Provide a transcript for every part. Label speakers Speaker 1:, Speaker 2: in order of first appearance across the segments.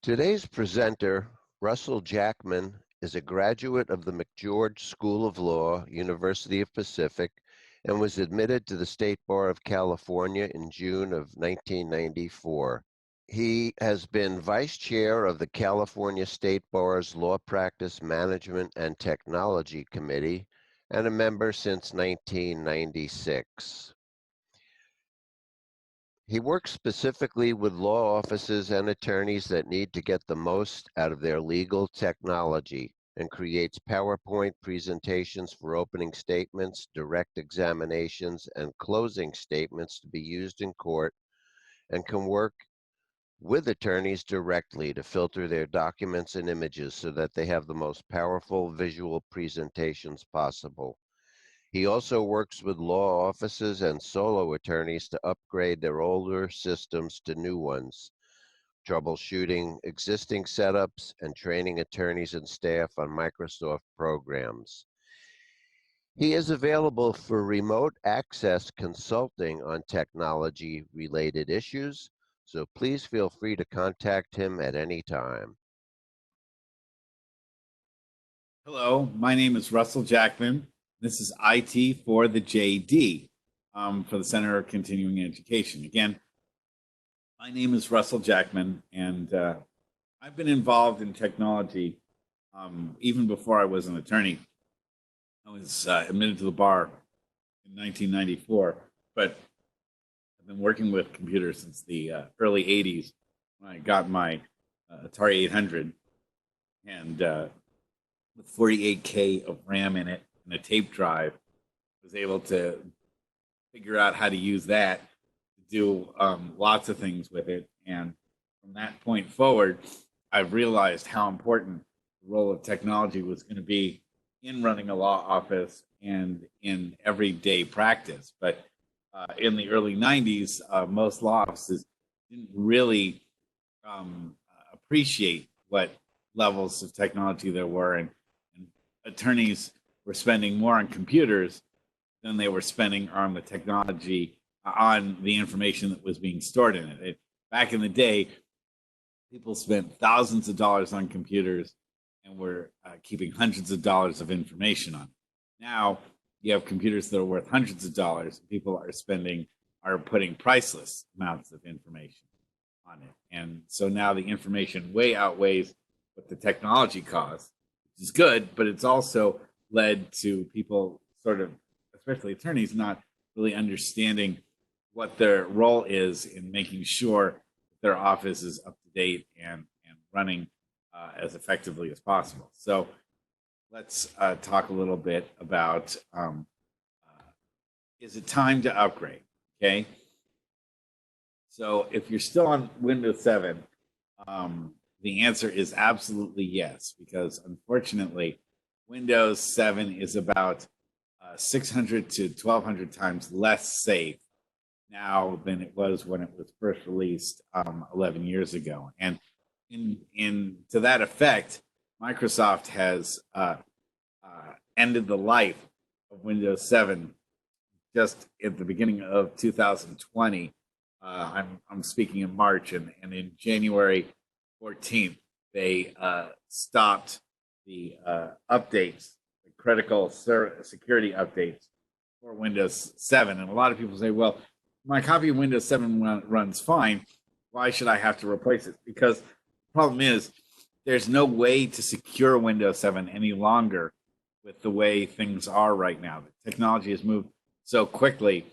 Speaker 1: Today's presenter, Russell Jackman, is a graduate of the McGeorge School of Law, University of Pacific, and was admitted to the State Bar of California in June of 1994. He has been vice chair of the California State Bar's Law Practice Management and Technology Committee and a member since 1996. He works specifically with law offices and attorneys that need to get the most out of their legal technology and creates PowerPoint presentations for opening statements, direct examinations, and closing statements to be used in court, and can work with attorneys directly to filter their documents and images so that they have the most powerful visual presentations possible. He also works with law offices and solo attorneys to upgrade their older systems to new ones, troubleshooting existing setups, and training attorneys and staff on Microsoft programs. He is available for remote access consulting on technology-related issues, so please feel free to contact him at any time.
Speaker 2: Hello, my name is Russell Jackman. This is IT for the JD, for the Center of Continuing Education. Again, my name is Russell Jackman, and I've been involved in technology even before I was an attorney. I was admitted to the bar in 1994, but I've been working with computers since the early 80s when I got my Atari 800 and with 48K of RAM in it and a tape drive, was able to figure out how to use that to do lots of things with it. And from that point forward, I've realized how important the role of technology was going to be in running a law office and in everyday practice. But in the early 90s, most law offices didn't really appreciate what levels of technology there were, and attorneys were spending more on computers than they were spending on the technology, on the information that was being stored in it. Back in the day, people spent thousands of dollars on computers and were keeping hundreds of dollars of information on it. Now you have computers that are worth hundreds of dollars. People are putting priceless amounts of information on it. And so now the information way outweighs what the technology costs, which is good, but it's also led to people sort of, especially attorneys, not really understanding what their role is in making sure their office is up to date and running as effectively as possible. So let's talk a little bit about, is it time to upgrade? Okay. So if you're still on Windows 7, the answer is absolutely yes, because unfortunately, Windows 7 is about 600 to 1,200 times less safe now than it was when it was first released 11 years ago. And to that effect, Microsoft has ended the life of Windows 7 just at the beginning of 2020. I'm speaking in March, and in January 14th, they stopped the updates, the critical security updates for Windows 7. And a lot of people say, well, my copy of Windows 7 runs fine. Why should I have to replace it? Because the problem is there's no way to secure Windows 7 any longer with the way things are right now. The technology has moved so quickly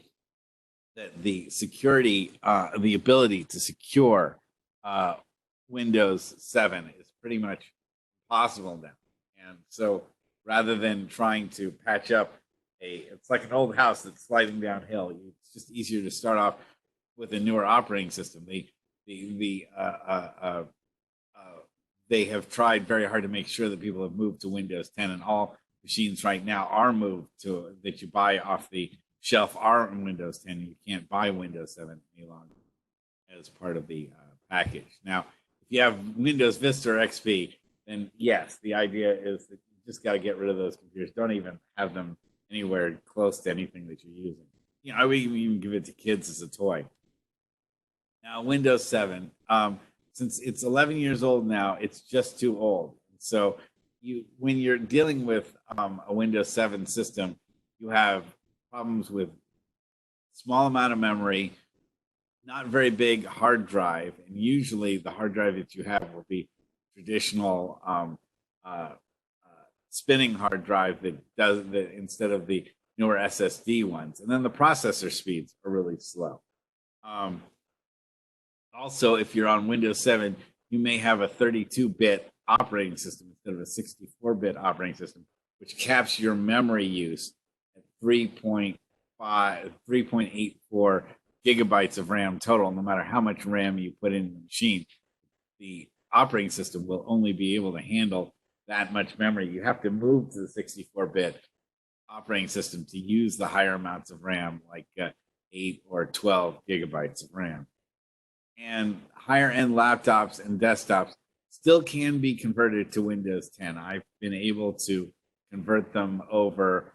Speaker 2: that the security, the ability to secure Windows 7 is pretty much impossible now. And so rather than trying to patch up it's like an old house that's sliding downhill. It's just easier to start off with a newer operating system. They have tried very hard to make sure that people have moved to Windows 10, and all machines right now are moved to that you buy off the shelf are on Windows 10. You can't buy Windows 7 any longer as part of the package. Now, if you have Windows Vista or XP, then yes, the idea is that you just got to get rid of those computers. Don't even have them anywhere close to anything that you're using. You know, I would even give it to kids as a toy. Now, Windows 7. since it's 11 years old now, it's just too old. So when you're dealing with a Windows 7 system, you have problems with small amount of memory, not very big hard drive, and usually the hard drive that you have will be traditional spinning hard drive that does that instead of the newer SSD ones, and then the processor speeds are really slow. Also, if you're on Windows 7, you may have a 32-bit operating system instead of a 64-bit operating system, which caps your memory use at 3.84 gigabytes of RAM total. No matter how much RAM you put in the machine, the operating system will only be able to handle that much memory. You have to move to the 64-bit operating system to use the higher amounts of RAM, like 8 or 12 gigabytes of RAM. And higher end laptops and desktops still can be converted to Windows 10. I've been able to convert them over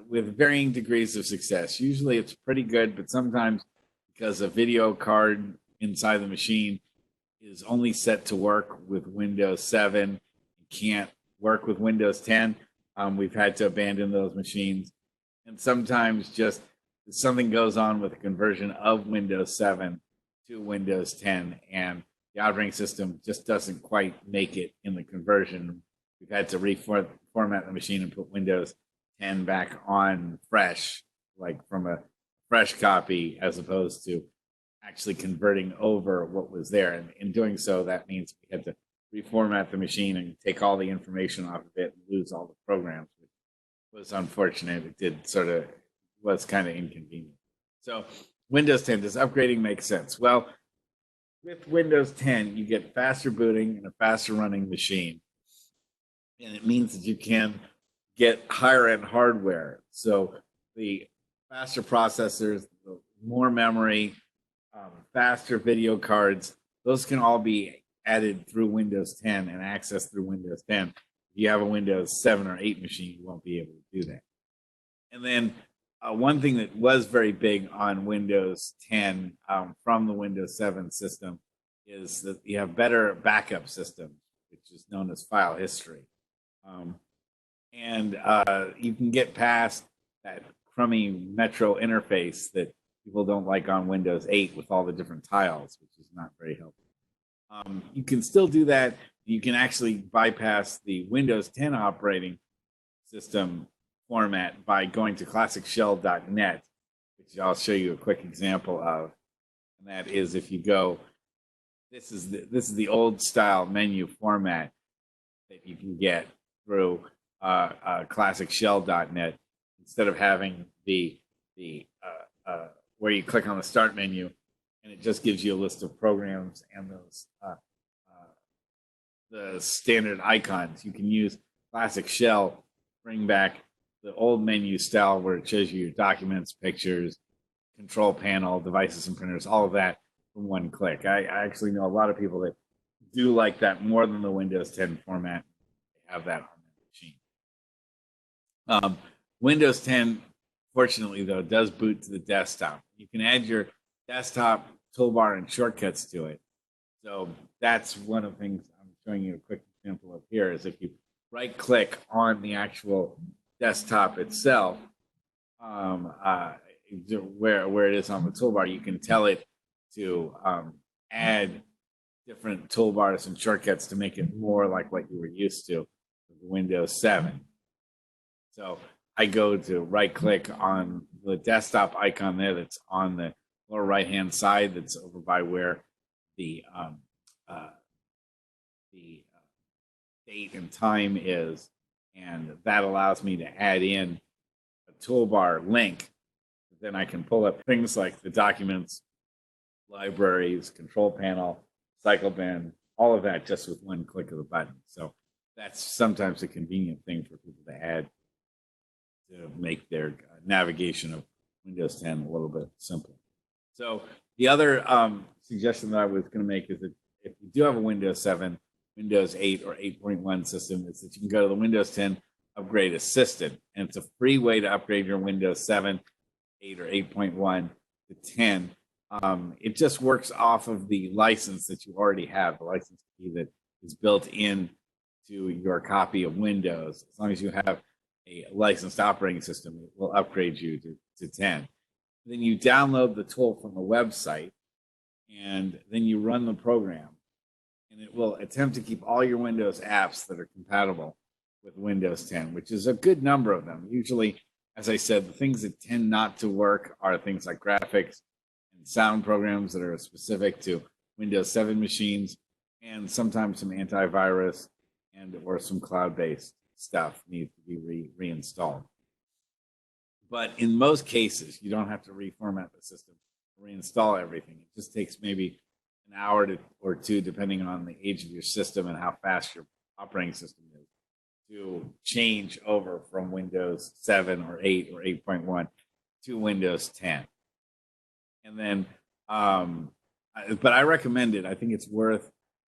Speaker 2: with varying degrees of success. Usually it's pretty good, but sometimes because a video card inside the machine is only set to work with Windows 7, it can't work with Windows 10. We've had to abandon those machines. And sometimes just something goes on with the conversion of Windows 7 to Windows 10, and the operating system just doesn't quite make it in the conversion. We've had to reformat the machine and put Windows 10 back on fresh, like from a fresh copy, as opposed to actually converting over what was there. And in doing so, that means we had to reformat the machine and take all the information off of it and lose all the programs, which was unfortunate. It did was kind of inconvenient. So Windows 10, does upgrading make sense? Well, with Windows 10, you get faster booting and a faster running machine. And it means that you can get higher end hardware. So the faster processors, the more memory, faster video cards, those can all be added through Windows 10 and accessed through Windows 10. If you have a Windows 7 or 8 machine, you won't be able to do that. And then one thing that was very big on Windows 10 from the Windows 7 system is that you have better backup systems, which is known as file history. And you can get past that crummy Metro interface that people don't like on Windows 8 with all the different tiles, which is not very helpful. You can still do that. You can actually bypass the Windows 10 operating system format by going to classicshell.net, which I'll show you a quick example of. And that is, if you go, this is the old style menu format that you can get through classicshell.net, instead of having the where you click on the start menu and it just gives you a list of programs and those the standard icons. You can use Classic Shell, bring back the old menu style where it shows you your documents, pictures, control panel, devices and printers, all of that from one click. I actually know a lot of people that do like that more than the Windows 10 format. They have that on their machine. Windows 10, fortunately though, does boot to the desktop. You can add your desktop toolbar and shortcuts to it. So that's one of the things I'm showing you a quick example of here, is if you right click on the actual desktop itself, where it is on the toolbar, you can tell it to add different toolbars and shortcuts to make it more like what you were used to with Windows 7. So I go to right click on the desktop icon there that's on the lower right hand side, that's over by where the date and time is, and that allows me to add in a toolbar link. Then I can pull up things like the documents, libraries, control panel, cycle bin, all of that just with one click of the button. So that's sometimes a convenient thing for people to add to make their navigation of Windows 10 a little bit simpler. So the other suggestion that I was going to make is that if you do have a Windows 7, Windows 8, or 8.1 system, is that you can go to the Windows 10 Upgrade Assistant, and it's a free way to upgrade your Windows 7, 8, or 8.1 to 10. It just works off of the license that you already have, the license key that is built in to your copy of Windows. As long as you have a licensed operating system, it will upgrade you to 10. Then you download the tool from the website, and then you run the program, and it will attempt to keep all your Windows apps that are compatible with Windows 10, which is a good number of them. Usually, as I said, the things that tend not to work are things like graphics and sound programs that are specific to Windows 7 machines, and sometimes some antivirus and or some cloud-based stuff needs to be reinstalled. But in most cases, you don't have to reformat the system, reinstall everything. It just takes maybe an hour or two, depending on the age of your system and how fast your operating system is, to change over from Windows 7 or 8 or 8.1 to Windows 10. And then, but I recommend it. I think it's worth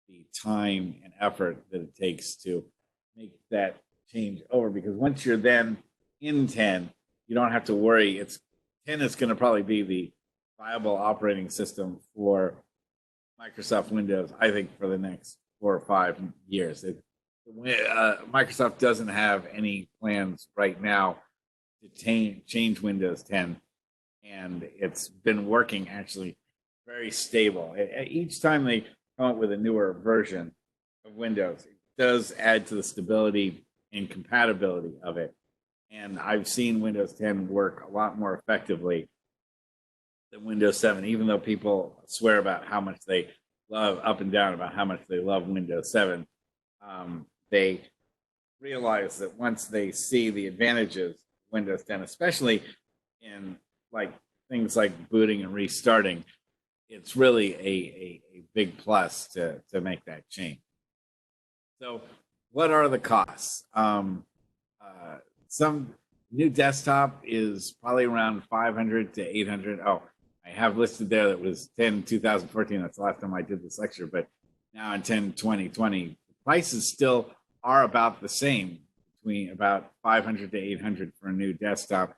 Speaker 2: the time and effort that it takes to make that change over, because once you're then in 10, you don't have to worry. 10 is going to probably be the viable operating system for Microsoft Windows, I think, for the next 4 or 5 years. Microsoft doesn't have any plans right now to change Windows 10, and it's been working actually very stable. Each time they come up with a newer version of Windows, it does add to the stability and compatibility of it. And I've seen Windows 10 work a lot more effectively than Windows 7, even though people swear about how much they love, up and down about how much they love Windows 7. They realize that once they see the advantages of Windows 10, especially in like things like booting and restarting, it's really a big plus to make that change. So what are the costs? Some new desktop is probably around 500 to 800. Oh, I have listed there that was 10 2014. That's the last time I did this lecture, but now in 10 2020, the prices still are about the same, between about 500 to 800 for a new desktop.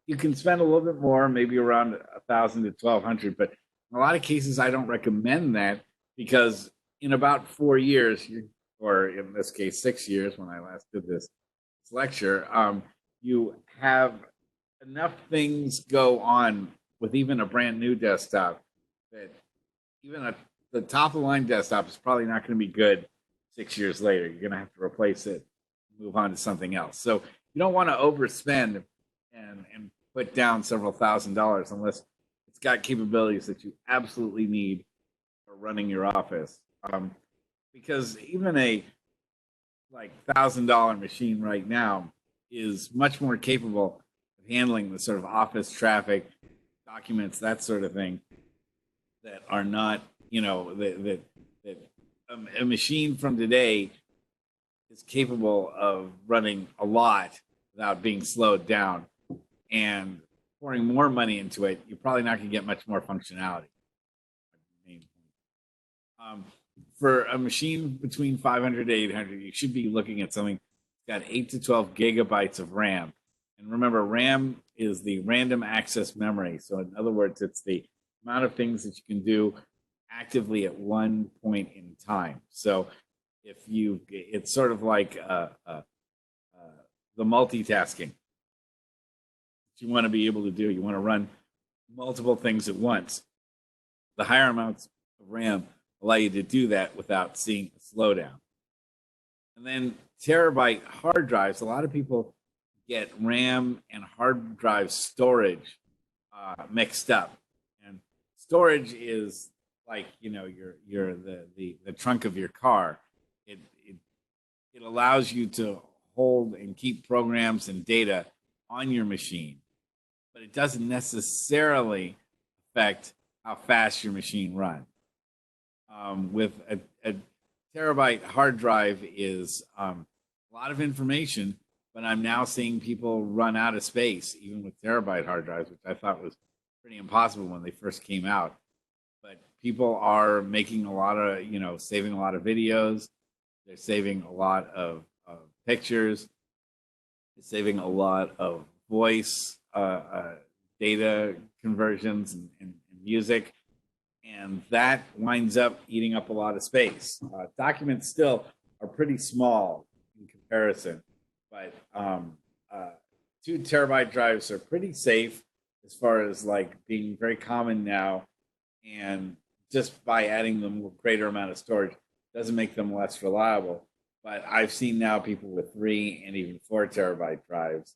Speaker 2: You can spend a little bit more, maybe around 1,000 to 1,200, but in a lot of cases, I don't recommend that, because in about 4 years, or in this case, 6 years, when I last did this lecture, you have enough things go on with even a brand new desktop that even the top of the line desktop is probably not going to be good 6 years later. You're going to have to replace it, move on to something else. So you don't want to overspend and put down several $1,000s unless it's got capabilities that you absolutely need for running your office. Because even a like $1,000 machine right now is much more capable of handling the sort of office traffic, documents, that sort of thing, that are not, that a machine from today is capable of running a lot without being slowed down, and pouring more money into it, you're probably not going to get much more functionality. For a machine between 500 to 800, you should be looking at something that's got 8 to 12 gigabytes of RAM. And remember, RAM is the random access memory. So in other words, it's the amount of things that you can do actively at one point in time. So it's sort of like the multitasking that you want to be able to do. You want to run multiple things at once. The higher amounts of RAM allow you to do that without seeing a slowdown. And then terabyte hard drives, a lot of people get RAM and hard drive storage mixed up. And storage is like, your the trunk of your car. It allows you to hold and keep programs and data on your machine, but it doesn't necessarily affect how fast your machine runs. With a terabyte hard drive is a lot of information, but I'm now seeing people run out of space, even with terabyte hard drives, which I thought was pretty impossible when they first came out. But people are making a lot of, saving a lot of videos. They're saving a lot of pictures. They're saving a lot of voice data conversions and music, and that winds up eating up a lot of space. Documents still are pretty small in comparison, but 2 terabyte drives are pretty safe as far as like being very common now, and just by adding them a greater amount of storage doesn't make them less reliable. But I've seen now people with 3 and even 4 terabyte drives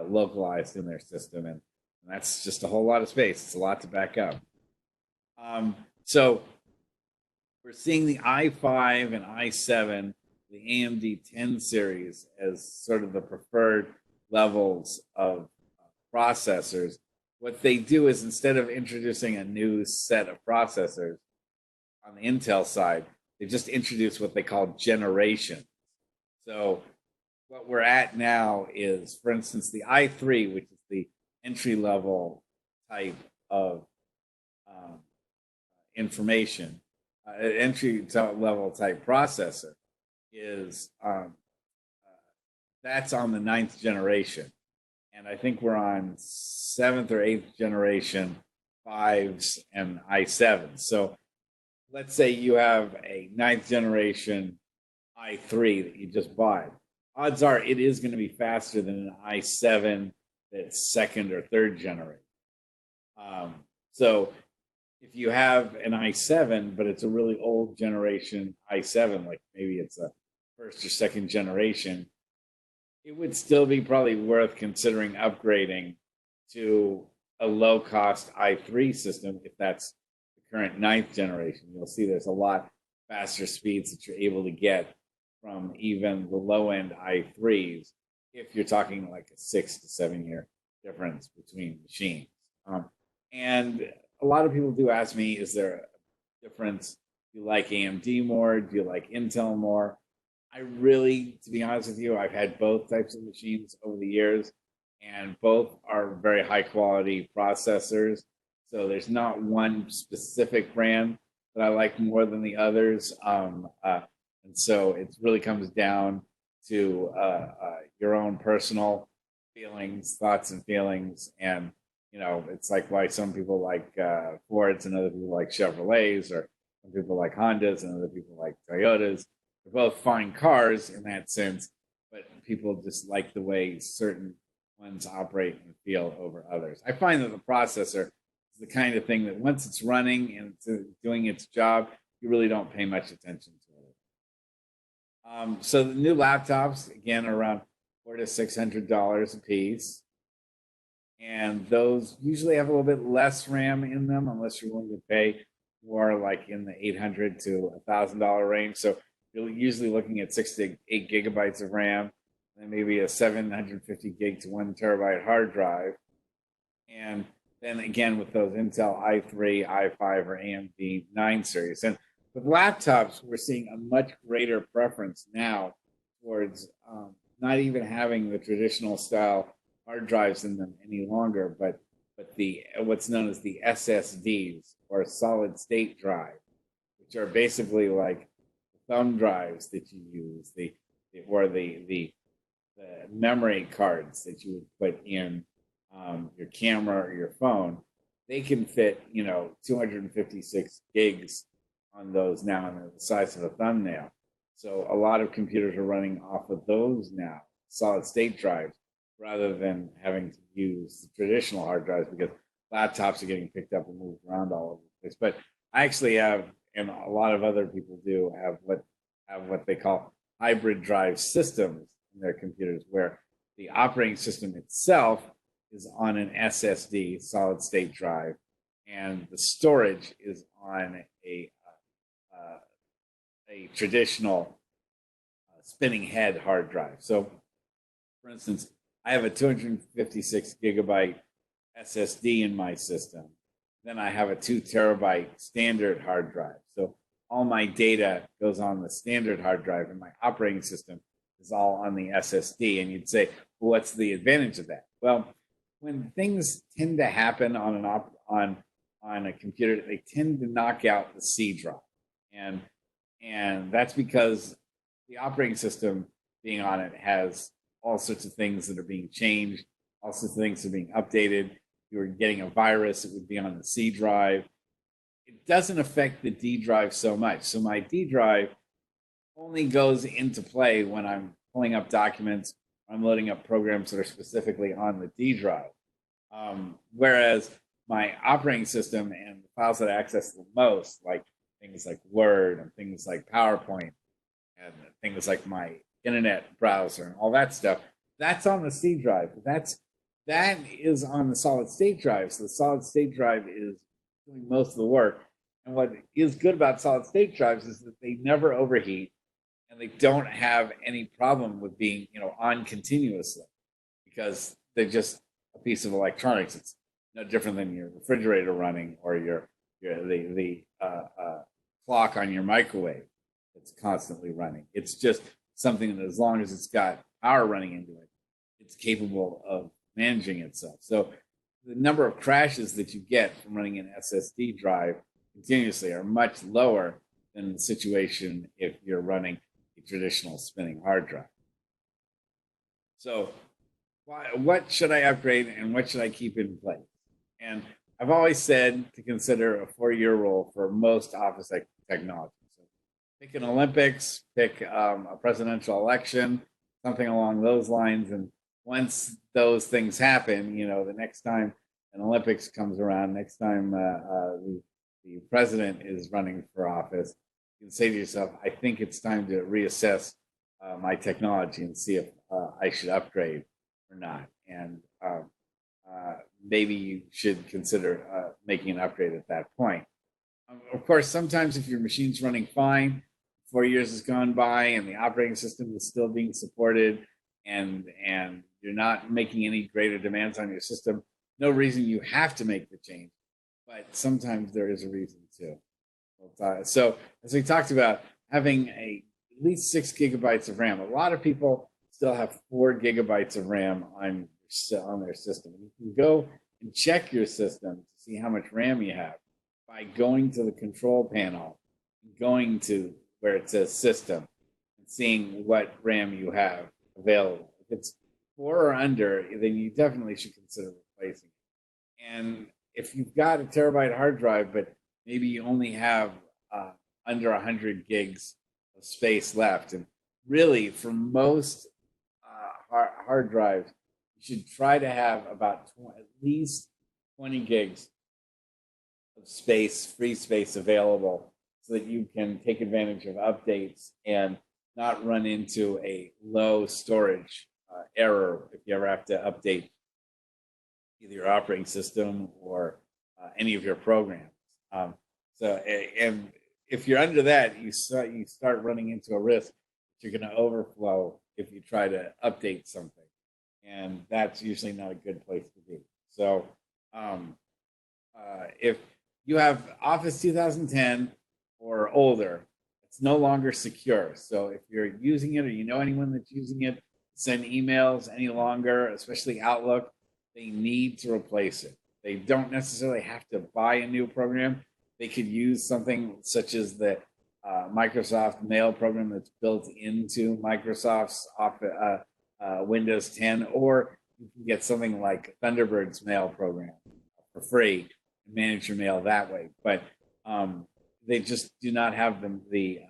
Speaker 2: localized in their system, and that's just a whole lot of space. It's a lot to back up. So we're seeing the i5 and i7, the AMD 10 series, as sort of the preferred levels of processors. What they do is, instead of introducing a new set of processors on the Intel side, they just introduce what they call generation. So what we're at now is, for instance, the i3, which is the entry level type of information, entry level type processor, is that's on the 9th generation, and I think we're on 7th or 8th generation 5s and i7s. So let's say you have a 9th generation i3 that you just bought. Odds are it is going to be faster than an i7 that's 2nd or 3rd generation. So if you have an i7, but it's a really old generation i7, like maybe it's a 1st or 2nd generation, it would still be probably worth considering upgrading to a low-cost i3 system if that's the current 9th generation. You'll see there's a lot faster speeds that you're able to get from even the low-end i3s if you're talking like a 6 to 7 year difference between machines. And a lot of people do ask me, is there a difference? Do you like AMD more? Do you like Intel more? I really, to be honest with you, I've had both types of machines over the years, and both are very high quality processors. So there's not one specific brand that I like more than the others. And so it really comes down to your own personal feelings, thoughts and feelings. And, you know, it's like why some people like Fords and other people like Chevrolets, or some people like Hondas and other people like Toyotas. They're both fine cars in that sense, but people just like the way certain ones operate and feel over others. I find that the processor is the kind of thing that once it's running and it's doing its job, you really don't pay much attention to it. So the new laptops, again, are around $400 to $600 a piece. And those usually have a little bit less RAM in them, unless you're willing to pay more, like in the $800 to $1,000 range. So you're usually looking at 6 to 8 gigabytes of RAM, and maybe a 750 gig to 1 terabyte hard drive. And then again, with those Intel i3, i5, or AMD 9 series. And with laptops, we're seeing a much greater preference now towards not even having the traditional style hard drives in them any longer, but the what's known as the SSDs, or solid state drive, which are basically like thumb drives that you use, the memory cards that you would put in your camera or your phone. They can fit, 256 gigs on those now, and they're the size of a thumbnail. So a lot of computers are running off of those now, solid state drives, rather than having to use the traditional hard drives, because laptops are getting picked up and moved around all over the place. But I actually have, and a lot of other people do, have what they call hybrid drive systems in their computers, where the operating system itself is on an SSD, solid state drive, and the storage is on a traditional spinning head hard drive. So, for instance, I have a 256 gigabyte SSD in my system. Then I have a 2 terabyte standard hard drive. So all my data goes on the standard hard drive, and my operating system is all on the SSD. And you'd say, well, what's the advantage of that? Well, when things tend to happen on a computer, they tend to knock out the C drive, and that's because the operating system being on it has all sorts of things that are being changed, all sorts of things that are being updated. you were getting a virus, it would be on the C drive. It doesn't affect the D drive so much. So my D drive only goes into play when I'm pulling up documents, I'm loading up programs that are specifically on the D drive. Whereas my operating system and the files that I access the most, like things like Word and things like PowerPoint and things like my internet browser and all that stuff, that's on the C drive. That is on the solid state drive. So the solid state drive is doing most of the work. And what is good about solid state drives is that they never overheat and they don't have any problem with being, on continuously because they're just a piece of electronics. It's no different than your refrigerator running or the clock on your microwave that's constantly running. It's just something that, as long as it's got power running into it, it's capable of managing itself. So the number of crashes that you get from running an SSD drive continuously are much lower than the situation if you're running a traditional spinning hard drive. So what should I upgrade and what should I keep in place? And I've always said to consider a 4-year rule for most office technology. So pick an Olympics, pick a presidential election, something along those lines. And once those things happen, the next time an Olympics comes around, next time the president is running for office, you can say to yourself, I think it's time to reassess my technology and see if I should upgrade or not. And maybe you should consider making an upgrade at that point. Of course, sometimes if your machine's running fine, 4 years has gone by and the operating system is still being supported and you're not making any greater demands on your system, no reason you have to make the change. But sometimes there is a reason to. So as we talked about, having at least 6 gigabytes of RAM. A lot of people still have 4 gigabytes of RAM on their system. You can go and check your system to see how much RAM you have by going to the control panel, going to where it says system, and seeing what RAM you have available. If it's 4 or under, then you definitely should consider replacing it. And if you've got a terabyte hard drive, but maybe you only have under 100 gigs of space left, and really for most hard drives, you should try to have about at least 20 gigs of space, free space available so that you can take advantage of updates and not run into a low storage error if you ever have to update either your operating system or any of your programs. And if you're under that, you start running into a risk that you're going to overflow if you try to update something, and that's usually not a good place to be. So if you have Office 2010 or older, it's no longer secure. So if you're using it or you know anyone that's using it, send emails any longer, especially Outlook, they need to replace it. They don't necessarily have to buy a new program. They could use something such as the Microsoft Mail program that's built into Microsoft's Windows 10, or you can get something like Thunderbird's mail program for free and manage your mail that way. But they just do not have the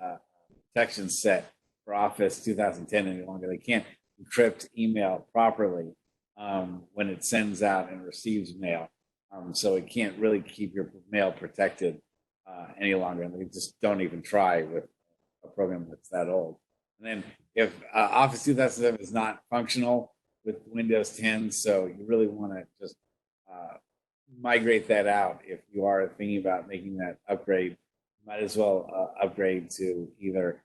Speaker 2: protection set for Office 2010 any longer. They can't encrypt email properly when it sends out and receives mail. So it can't really keep your mail protected any longer. And they just don't even try with a program that's that old. And then if Office 2007 is not functional with Windows 10, so you really want to just migrate that out. If you are thinking about making that upgrade, you might as well upgrade to either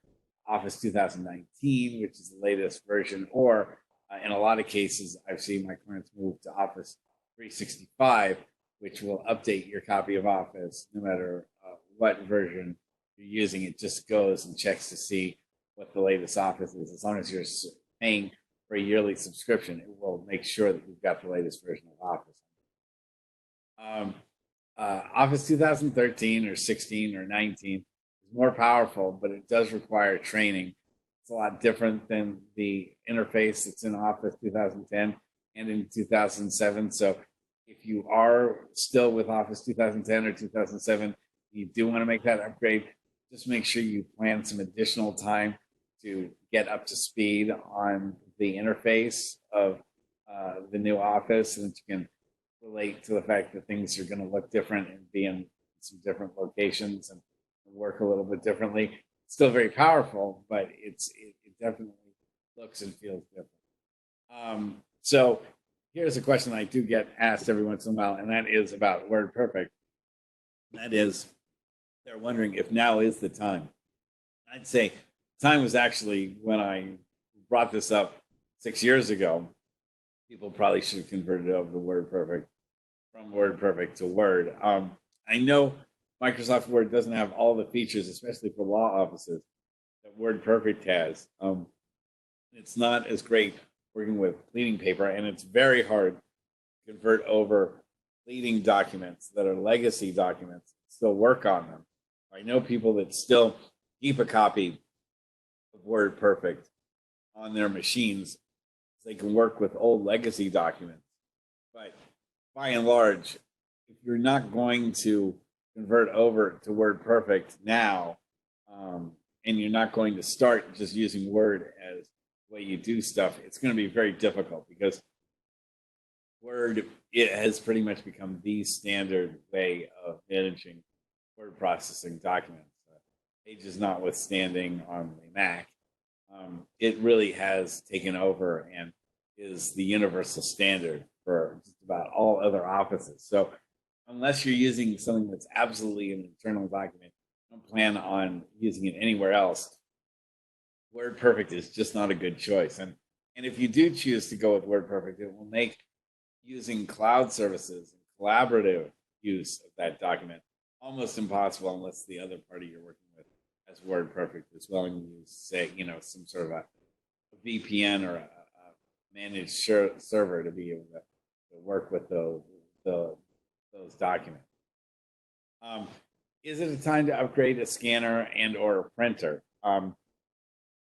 Speaker 2: Office 2019, which is the latest version, or in a lot of cases, I've seen my clients move to Office 365, which will update your copy of Office no matter what version you're using. It just goes and checks to see what the latest Office is. As long as you're paying for a yearly subscription, it will make sure that you've got the latest version of Office. Office 2013 or 16 or 19 is more powerful, but it does require training. It's a lot different than the interface that's in Office 2010 and in 2007. So if you are still with Office 2010 or 2007, you do want to make that upgrade, just make sure you plan some additional time to get up to speed on the interface of the new Office, and that you can relate to the fact that things are going to look different and be in some different locations and work a little bit differently. Still very powerful, but it definitely looks and feels different. So here's a question I do get asked every once in a while, and that is about WordPerfect. That is, they're wondering if now is the time. I'd say time was actually when I brought this up 6 years ago. People probably should have converted over to WordPerfect from WordPerfect to Word. I know Microsoft Word doesn't have all the features, especially for law offices, that WordPerfect has. It's not as great working with pleading paper, and it's very hard to convert over pleading documents that are legacy documents, still work on them. I know people that still keep a copy of WordPerfect on their machines so they can work with old legacy documents. But by and large, if you're not going to convert over to WordPerfect now, and you're not going to start just using Word as the way you do stuff, it's going to be very difficult because Word, it has pretty much become the standard way of managing word processing documents. Pages notwithstanding on the Mac, it really has taken over and is the universal standard for just about all other offices. So unless you're using something that's absolutely an internal document, don't plan on using it anywhere else. WordPerfect is just not a good choice. And if you do choose to go with WordPerfect, it will make using cloud services and collaborative use of that document almost impossible unless the other party you're working with has WordPerfect as well, and you say, some sort of a VPN or a managed server to be able to work with those documents. Is it a time to upgrade a scanner and or a printer?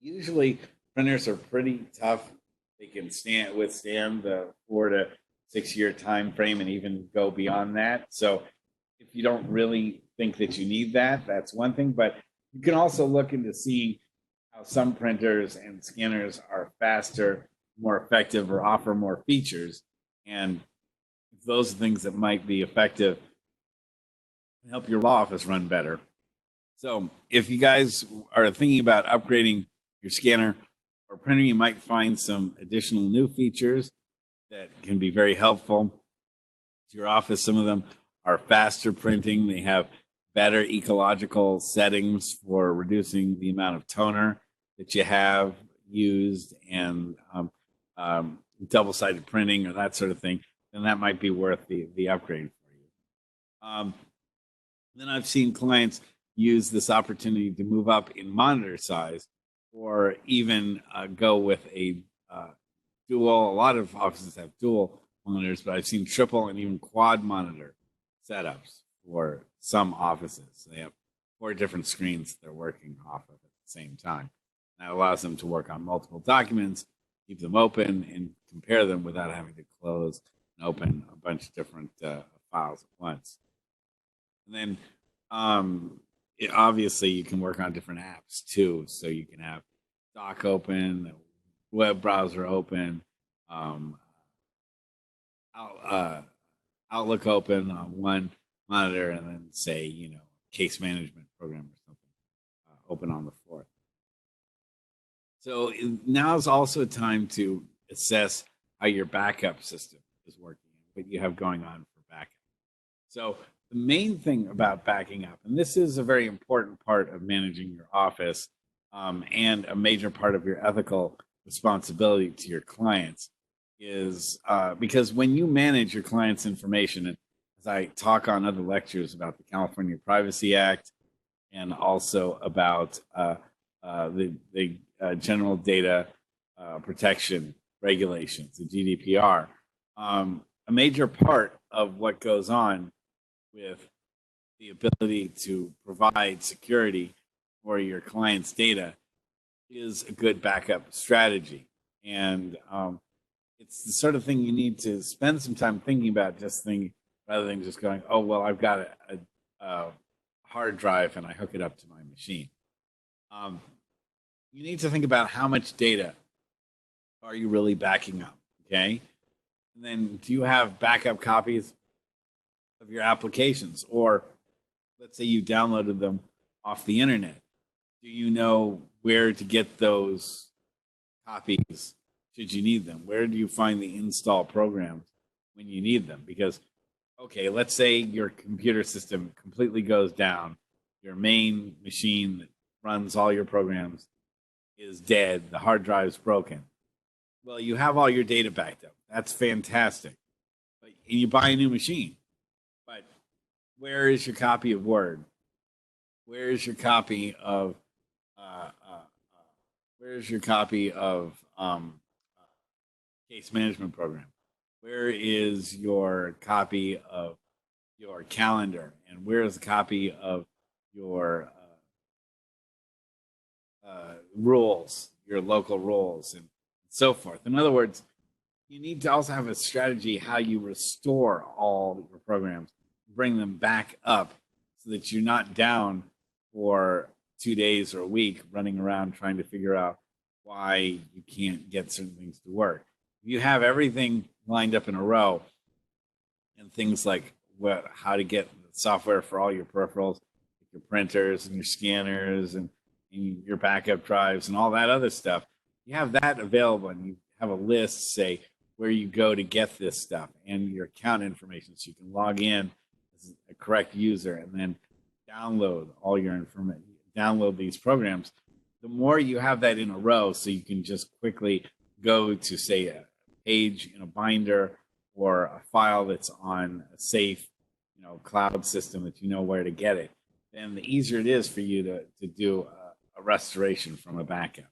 Speaker 2: Usually printers are pretty tough. They can withstand the 4 to 6 year time frame and even go beyond that. So if you don't really think that you need that, that's one thing. But you can also look into seeing how some printers and scanners are faster, more effective, or offer more features. And those are things that might be effective and help your law office run better. So if you guys are thinking about upgrading your scanner or printer, you might find some additional new features that can be very helpful to your office. Some of them are faster printing. They have better ecological settings for reducing the amount of toner that you have used, and double-sided printing or that sort of thing, then that might be worth the upgrade for you. Then I've seen clients use this opportunity to move up in monitor size, or even go with a dual. A lot of offices have dual monitors, but I've seen triple and even quad monitor setups for some offices. They have 4 different screens they're working off of at the same time. That allows them to work on multiple documents, keep them open, and compare them without having to close and open a bunch of different files at once. And then obviously you can work on different apps too. So you can have Doc open, web browser open, Outlook open on one monitor, and then say, case management program or something open on the fourth. So now is also a time to assess how your backup system is working, what you have going on for backup. So the main thing about backing up, and this is a very important part of managing your office, and a major part of your ethical responsibility to your clients, is because when you manage your clients' information, and as I talk on other lectures about the California Privacy Act and also about the General Data Protection Regulations, the GDPR, a major part of what goes on with the ability to provide security for your client's data is a good backup strategy. And it's the sort of thing you need to spend some time thinking about, just thinking rather than just going, oh, well, I've got a hard drive and I hook it up to my machine. You need to think about how much data are you really backing up, okay? And then do you have backup copies of your applications? Or let's say you downloaded them off the internet. Do you know where to get those copies should you need them? Where do you find the install programs when you need them? Because, okay, let's say your computer system completely goes down, your main machine that runs all your programs is dead, the hard drive's broken. Well, you have all your data backed up. That's fantastic. But you buy a new machine. But where is your copy of Word? Where is your copy of where's your copy of case management program? Where is your copy of your calendar? And where is the copy of your rules, your local rules, and so forth? In other words, you need to also have a strategy how you restore all your programs, bring them back up so that you're not down for 2 days or a week running around trying to figure out why you can't get certain things to work. If you have everything lined up in a row and things like how to get software for all your peripherals, like your printers and your scanners and your backup drives and all that other stuff, you have that available and you have a list, say, where you go to get this stuff and your account information so you can log in as a correct user and then download all your information, download these programs. The more you have that in a row, so you can just quickly go to, say, a page in a binder or a file that's on a safe, cloud system that you know where to get it, then the easier it is for you to do a restoration from a backup.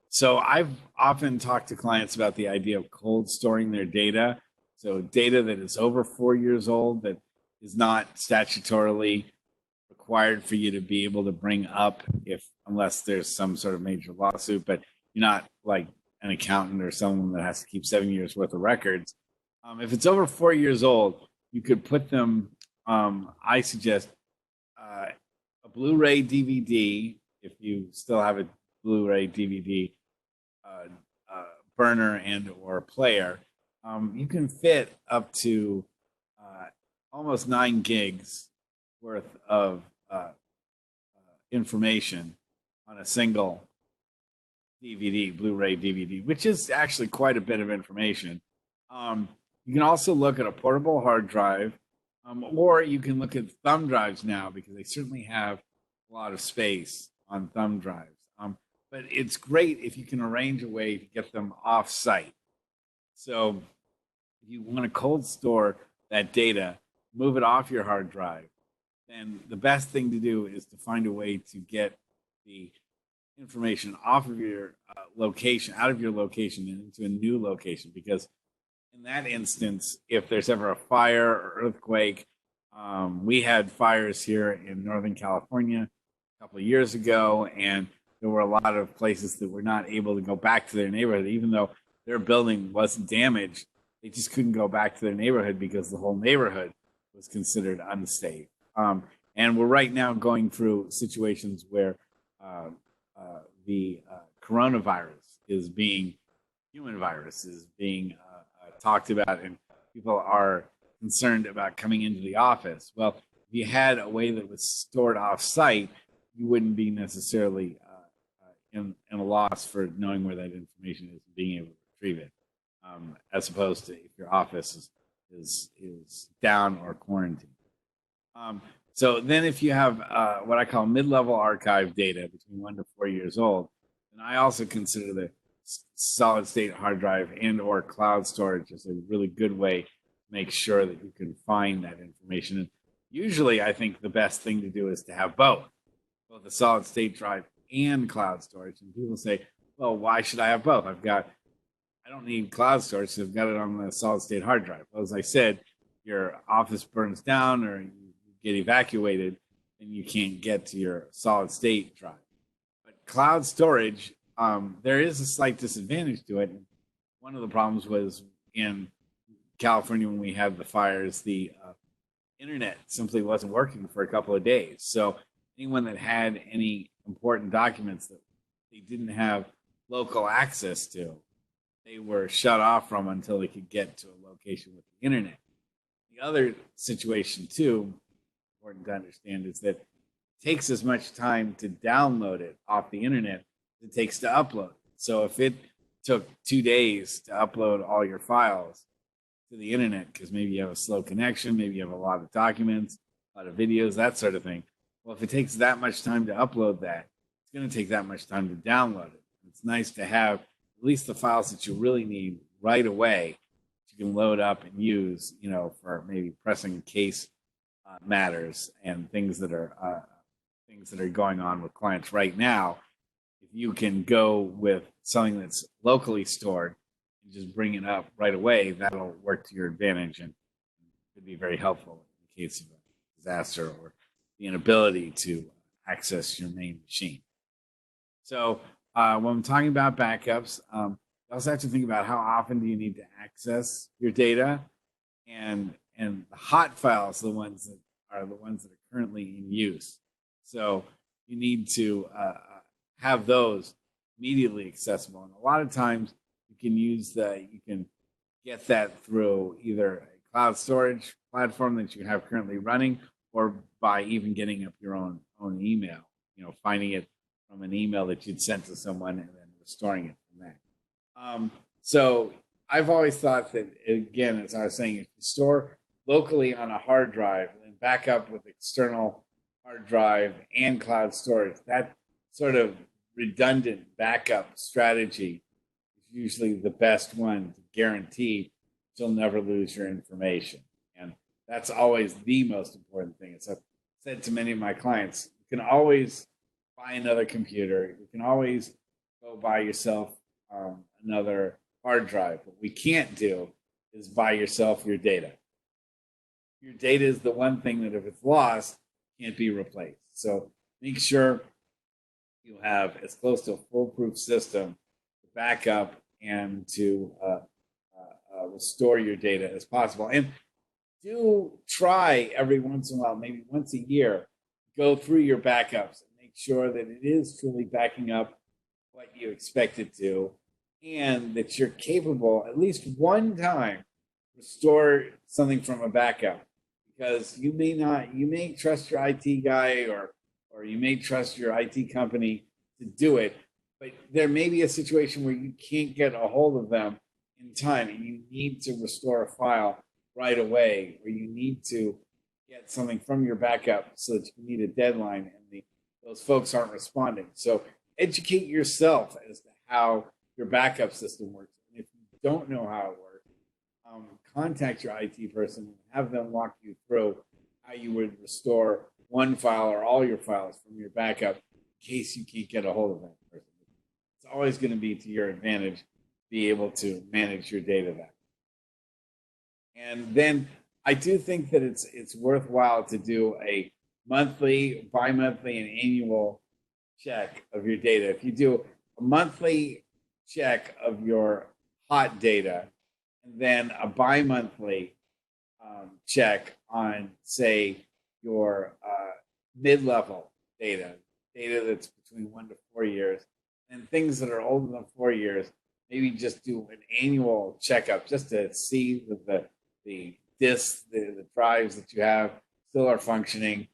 Speaker 2: So I've often talked to clients about the idea of cold storing their data. So data that is over 4 years old that is not statutorily required for you to be able to bring up unless there's some sort of major lawsuit, but you're not like an accountant or someone that has to keep 7 years worth of records. If it's over 4 years old, you could put them, I suggest a Blu-ray DVD, if you still have a Blu-ray DVD burner and or player, you can fit up to almost 9 gigs worth of information on a single DVD, Blu-ray DVD, which is actually quite a bit of information. You can also look at a portable hard drive, or you can look at thumb drives now because they certainly have a lot of space on thumb drives. But it's great if you can arrange a way to get them off-site. So if you want to cold store that data, move it off your hard drive, then the best thing to do is to find a way to get the information off of your location, out of your location and into a new location. Because in that instance, if there's ever a fire or earthquake, we had fires here in Northern California a couple of years ago, and there were a lot of places that were not able to go back to their neighborhood, even though their building wasn't damaged. They just couldn't go back to their neighborhood because the whole neighborhood was considered unsafe. And we're right now going through situations where the coronavirus is being, human virus is being talked about, and people are concerned about coming into the office. Well, if you had a way that was stored off-site, you wouldn't be necessarily in a loss for knowing where that information is and being able to retrieve it, as opposed to if your office is down or quarantined. So then if you have what I call mid-level archive data between 1 to 4 years old, then I also consider the solid state hard drive and or cloud storage is a really good way to make sure that you can find that information. And usually I think the best thing to do is to have both a solid state drive and cloud storage. And people say, well, why should I have both? I don't need cloud storage, so I've got it on the solid state hard drive. Well, as I said, your office burns down or you get evacuated and you can't get to your solid state drive. But cloud storage, there is a slight disadvantage to it. one of the problems was in California when we had the fires, the internet simply wasn't working for a couple of days. So anyone that had any important documents that they didn't have local access to, they were shut off from until they could get to a location with the internet. The other situation, too, important to understand, is that it takes as much time to download it off the internet as it takes to upload. So if it took 2 days to upload all your files to the internet, because maybe you have a slow connection, maybe you have a lot of documents, a lot of videos, that sort of thing. Well, if it takes that much time to upload that, it's going to take that much time to download it. It's nice to have at least the files that you really need right away that you can load up and use, for maybe pressing case matters and things that are going on with clients right now. If you can go with something that's locally stored and just bring it up right away, that'll work to your advantage and could be very helpful in the case of a disaster or the inability to access your main machine. So when I'm talking about backups, you also have to think about how often do you need to access your data, and the hot files are the ones that are currently in use. So you need to have those immediately accessible, and a lot of times you can get that through either a cloud storage platform that you have currently running, or by even getting up your own email. Finding it from an email that you'd sent to someone and then restoring it from that. So I've always thought that, again, as I was saying, if you store locally on a hard drive and then back up with external hard drive and cloud storage, that sort of redundant backup strategy is usually the best one to guarantee you'll never lose your information. And that's always the most important thing. As I've said to many of my clients, you can always buy another computer. You can always go buy yourself another hard drive. What we can't do is buy yourself your data. Your data is the one thing that if it's lost, can't be replaced. So make sure you have as close to a foolproof system to back up and to restore your data as possible. And do try every once in a while, maybe once a year, go through your backups and make sure that it is truly backing up what you expect it to, and that you're capable at least one time restore something from a backup. Because you may trust your IT guy or you may trust your IT company to do it, but there may be a situation where you can't get a hold of them in time and you need to restore a file right away, or you need to get something from your backup so that you can meet a deadline and those folks aren't responding. So educate yourself as to how your backup system works. And if you don't know how it works, contact your IT person and have them walk you through how you would restore one file or all your files from your backup in case you can't get a hold of that person. It's always going to be to your advantage to be able to manage your data that way. And then I do think that it's worthwhile to do a monthly, bi-monthly, and annual check of your data. If you do a monthly check of your hot data, and then a bi-monthly check on, say, your mid-level data that's between 1 to 4 years, and things that are older than 4 years, maybe just do an annual checkup just to see that the disks, the drives that you have still are functioning,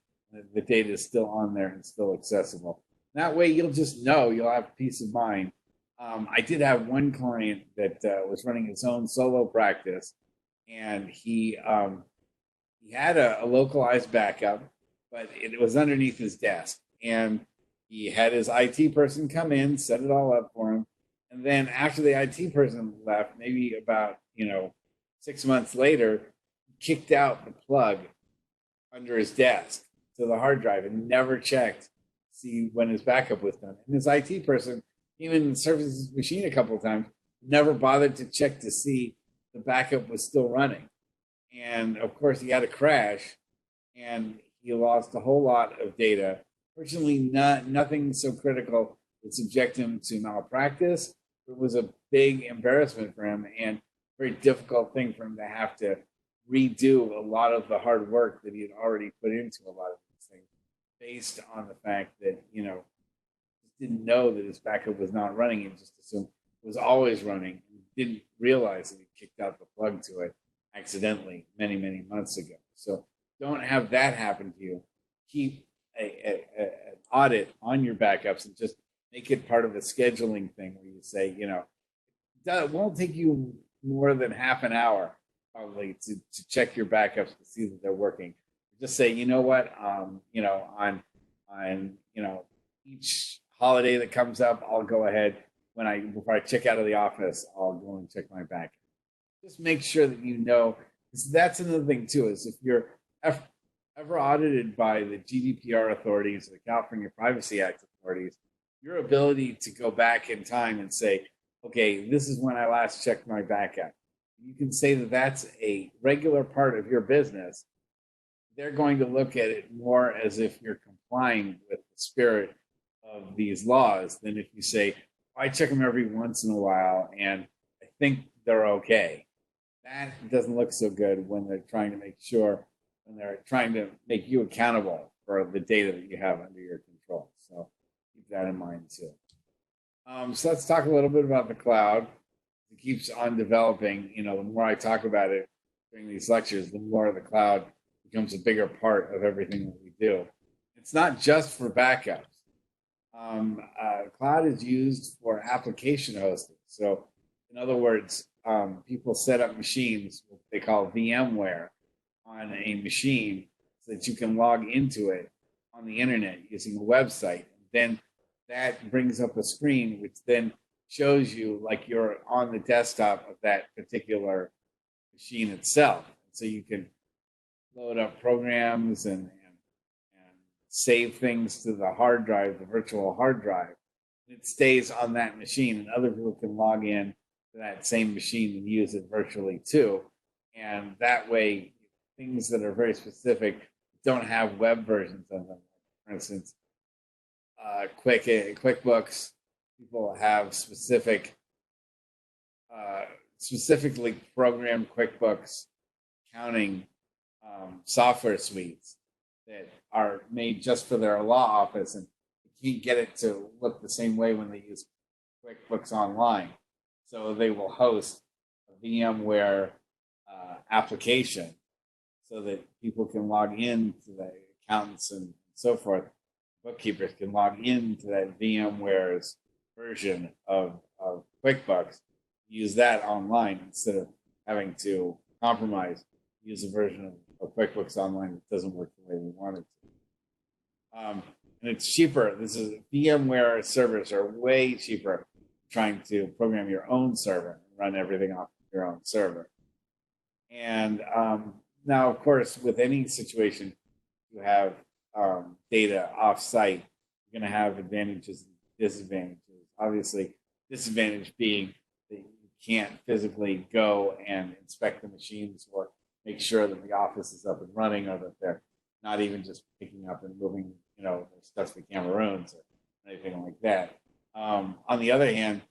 Speaker 2: the data is still on there and still accessible. That way you'll just know, you'll have peace of mind. I did have one client that was running his own solo practice, and he had a localized backup, but it was underneath his desk. And he had his IT person come in, set it all up for him. And then after the IT person left, maybe about 6 months later, kicked out the plug under his desk to the hard drive and never checked to see when his backup was done. And his IT person even serviced his machine a couple of times, never bothered to check to see the backup was still running. And of course, he had a crash and he lost a whole lot of data. Fortunately, nothing so critical that subject him to malpractice. It was a big embarrassment for him and very difficult thing for him to have to redo a lot of the hard work that he had already put into a lot of these things based on the fact that, didn't know that his backup was not running and just assumed it was always running and didn't realize that he kicked out the plug to it accidentally many, many months ago. So don't have that happen to you. Keep an audit on your backups and just make it part of a scheduling thing where you say, it won't take you more than half an hour probably to check your backups to see that they're working. Just say, you know what, on each holiday that comes up, I'll go ahead before I check out of the office, I'll go and check my backup. Just make sure that because that's another thing too, is if you're ever audited by the GDPR authorities, the California Privacy Act authorities, your ability to go back in time and say, okay, this is when I last checked my backup. You can say that that's a regular part of your business. They're going to look at it more as if you're complying with the spirit of these laws than if you say, I check them every once in a while and I think they're okay. That doesn't look so good when they're trying to make you accountable for the data that you have under your control. So keep that in mind too. So let's talk a little bit about the cloud. It keeps on developing. The more I talk about it during these lectures, the more the cloud becomes a bigger part of everything that we do. It's not just for backups. Cloud is used for application hosting. So, in other words, people set up machines, what they call VMware, on a machine so that you can log into it on the internet using a website. Then that brings up a screen, which then shows you like you're on the desktop of that particular machine itself. So you can load up programs and save things to the hard drive, the virtual hard drive. It stays on that machine, and other people can log in to that same machine and use it virtually too. And that way, things that are very specific don't have web versions of them. For instance, QuickBooks, people have specifically programmed QuickBooks accounting software suites that are made just for their law office, and you can't get it to look the same way when they use QuickBooks Online. So they will host a VMware application so that people can log in to the accountants and so forth. Bookkeepers can log into that VMware's version of QuickBooks, use that online instead of having to compromise, use a version of QuickBooks Online that doesn't work the way we want it to. And it's cheaper. VMware servers are way cheaper trying to program your own server and run everything off your own server. And now, of course, with any situation, you have data off-site, you're going to have advantages and disadvantages. Obviously, disadvantage being that you can't physically go and inspect the machines or make sure that the office is up and running, or that they're not even just picking up and moving, their stuff to Cameroons or anything like that. On the other hand,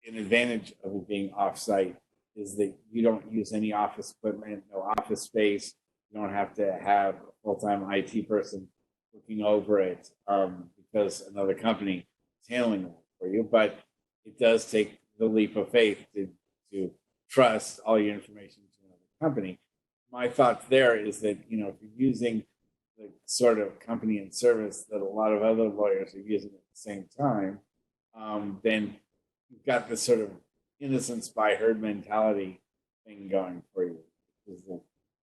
Speaker 2: an advantage of it being off-site is that you don't use any office equipment, no office space. You don't have to have a full-time IT person looking over it because another company is handling it for you. But it does take the leap of faith to trust all your information to another company. My thought there is that, if you're using the sort of company and service that a lot of other lawyers are using at the same time, then you've got this sort of innocence by herd mentality thing going for you.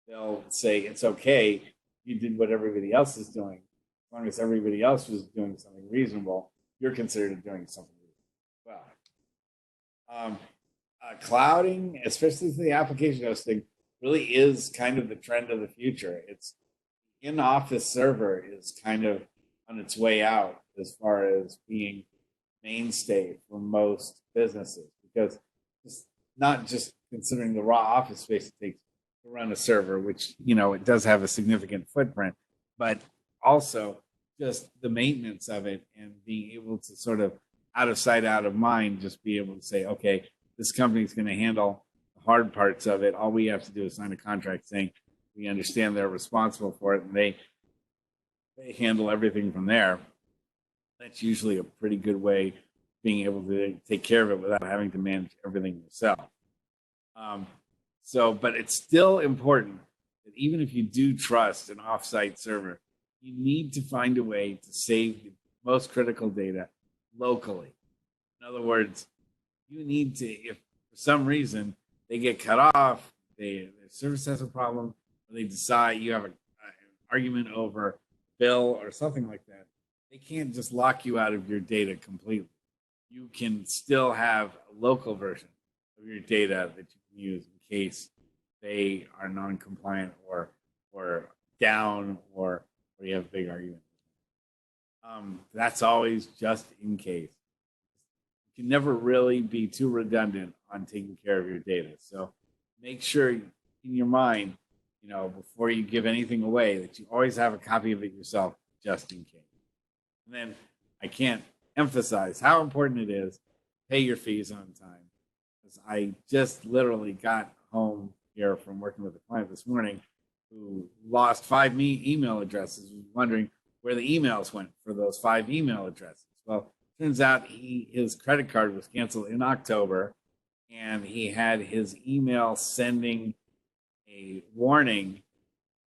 Speaker 2: They'll say it's okay, you did what everybody else is doing. As long as everybody else was doing something reasonable, you're considered doing something reasonable. Well, clouding, especially for the application hosting, really is kind of the trend of the future. It's in-office server is kind of on its way out as far as being mainstay for most businesses, because it's not just considering the raw office space it takes to run a server, which it does have a significant footprint, but also just the maintenance of it and being able to sort of out of sight, out of mind, just be able to say, okay, this company is going to handle the hard parts of it. All we have to do is sign a contract saying we understand they're responsible for it, and they handle everything from there. That's usually a pretty good way of being able to take care of it without having to manage everything yourself. But it's still important that even if you do trust an offsite server, you need to find a way to save the most critical data locally. In other words, you need to, if for some reason they get cut off, their service has a problem, or they decide you have an argument over bill or something like that, they can't just lock you out of your data completely. You can still have a local version of your data that you can use in case they are non-compliant or down or you have a big argument. That's always just in case. You can never really be too redundant on taking care of your data. So make sure in your mind, before you give anything away, that you always have a copy of it yourself, just in case. And then I can't emphasize how important it is to pay your fees on time. Because I just literally got home here from working with a client this morning who lost 5 email addresses, was wondering where the emails went for those 5 email addresses. Well, turns out his credit card was canceled in October, and he had his email sending a warning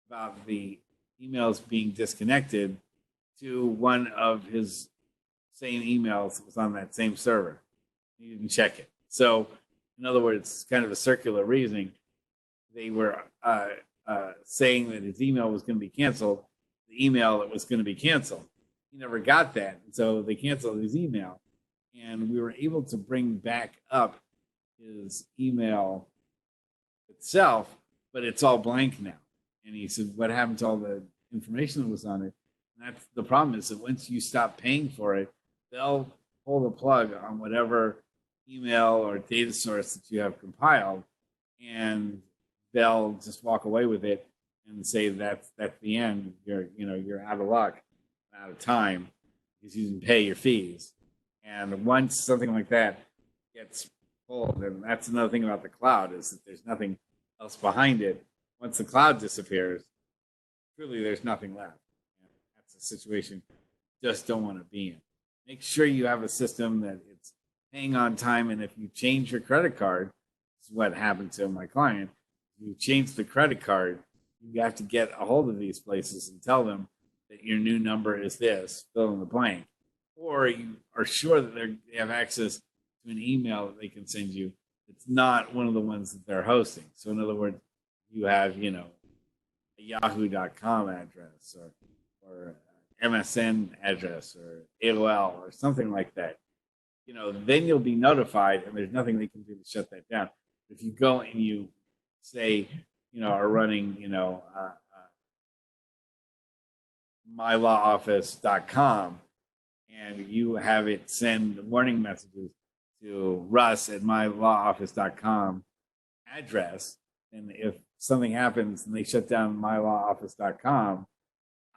Speaker 2: about the emails being disconnected to one of his same emails that was on that same server. He didn't check it. So, in other words, it's kind of a circular reasoning. They were saying that his email was going to be canceled, the email that was going to be canceled. He never got that, and so they canceled his email. And we were able to bring back up his email itself, but it's all blank now. And he said, what happened to all the information that was on it? And that's the problem, is that once you stop paying for it, they'll pull the plug on whatever email or data source that you have compiled, and they'll just walk away with it and say that's the end. You're out of luck, out of time, because you didn't pay your fees. And once something like that gets pulled, and that's another thing about the cloud, is that there's nothing else behind it. Once the cloud disappears, truly there's nothing left. And that's a situation you just don't want to be in. Make sure you have a system that it's paying on time, and if you change your credit card, this is what happened to my client. If you change the credit card, you have to get a hold of these places and tell them that your new number is this, fill in the blank. Or you are sure that they have access to an email that they can send you. It's not one of the ones that they're hosting. So in other words, you have, a yahoo.com address or MSN address or AOL or something like that. Then you'll be notified, and there's nothing they can do to shut that down. If you go and you say, are running, mylawoffice.com, and you have it send warning messages to Russ at mylawoffice.com address, and if something happens and they shut down mylawoffice.com,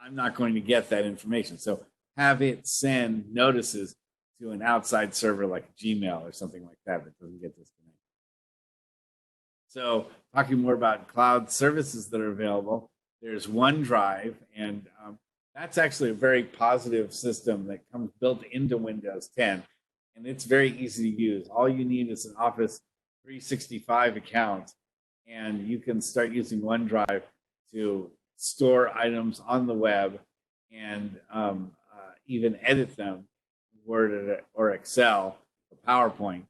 Speaker 2: I'm not going to get that information. So have it send notices to an outside server like Gmail or something like that doesn't get disconnected. So talking more about cloud services that are available, there's OneDrive, and that's actually a very positive system that comes built into Windows 10, and it's very easy to use. All you need is an Office 365 account, and you can start using OneDrive to store items on the web and even edit them, Word or Excel or PowerPoint,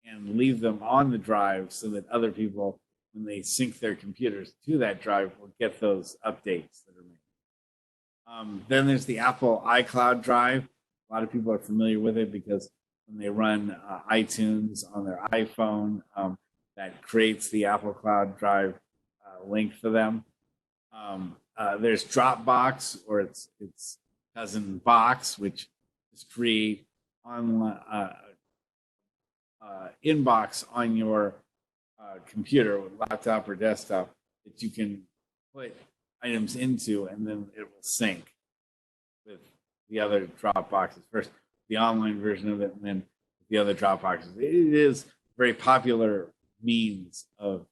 Speaker 2: and leave them on the drive so that other people, when they sync their computers to that drive, will get those updates that are made. Then there's the Apple iCloud Drive. A lot of people are familiar with it because when they run iTunes on their iPhone, that creates the Apple Cloud Drive link for them. There's Dropbox, or its cousin Box, which is create online inbox on your computer, laptop or desktop, that you can put items into, and then it will sync with the other Dropboxes. First, the online version of it, and then the other Dropboxes. It is very popular means of